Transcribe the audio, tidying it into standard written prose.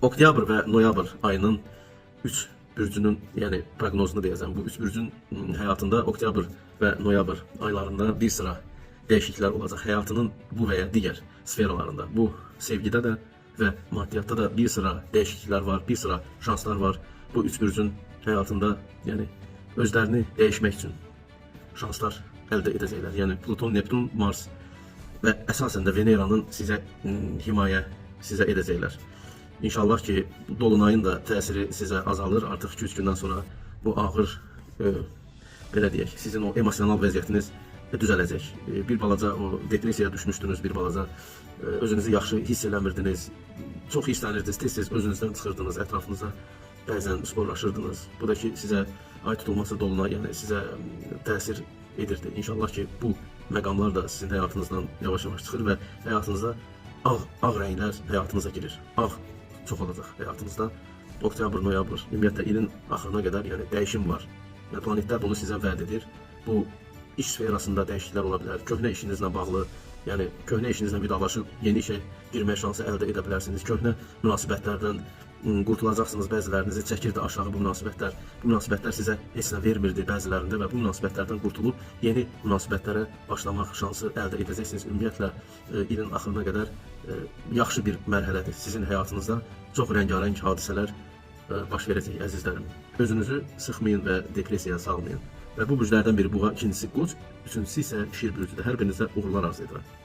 Oktyabr və noyabr ayının 3 bürcünün, yəni proqnozunu deyəcəm. Bu 3 bürcün həyatında oktyabr və noyabr aylarında bir sıra dəyişikliklər olacaq. Həyatının bu və ya digər sferalarında. Bu sevgidə də və maddiyyatda da bir sıra dəyişikliklər var, bir sıra şanslar var. Bu 3 bürcün həyatında, yəni özlərini dəyişmək üçün şanslar əldə edəcəklər. Yəni Pluton, Neptun, Mars və əsasən də Veneranın sizə himayə sizə edəcəklər. İnşallah ki, bu dolunayın da təsiri sizə azalır. Artıq 2-3 gündən sonra bu ağır, belə deyək, sizin o emosional vəziyyətiniz düzələcək. Bir balaca o depressiyaya düşmüşdünüz, bir balaca özünüzü yaxşı hiss eləmirdiniz. Çox hisslənirdiniz, tez-tez özünüzdən çıxırdınız, ətrafınıza bəzən sporlaşırdınız. Bu da ki, sizə ay tutulması dolunay, yəni sizə təsir edirdi. İnşallah ki, bu məqamlar da sizin həyatınızdan yavaş-yavaş çıxır və həyatınızda ağ rənglər həyatınıza girir. Ağ çox olacaq həyatınızda. Oktyabr, noyabr, ümumiyyətlə ilin axırına qədər yəni dəyişim var. Yəni planetlər bunu sizə vəd edir. Bu iş sferasında dəyişikliklər ola bilər. Köhnə işinizlə bağlı, yəni köhnə işinizlə vidalaşıb yeni işə girmək şansı əldə edə bilərsiniz. Köhnə münasibətlərdən qurtulacaqsınız. Bəzilərinizi çəkirdi aşağı bu münasibətlər. Bu münasibətlər sizə heç nə vermirdi bəzilərində və bu münasibətlərdən qurtulub yeni münasibətlərə başlamaq şansı əldə edəcəksiniz. Ümumiyyətlə ilin axırına qədər yaxşı bir mərhələdir. Sizin həyatınızda çox rəngarəng hadisələr baş verəcək əzizlərim. Özünüzü sıxmayın və depressiyaya salmayın. Və bu bürclərdən biri Buğa, ikincisi Qoç, üçüncüsü isə Şir bürcüdür. Hər birinizə uğurlar arzu edirəm.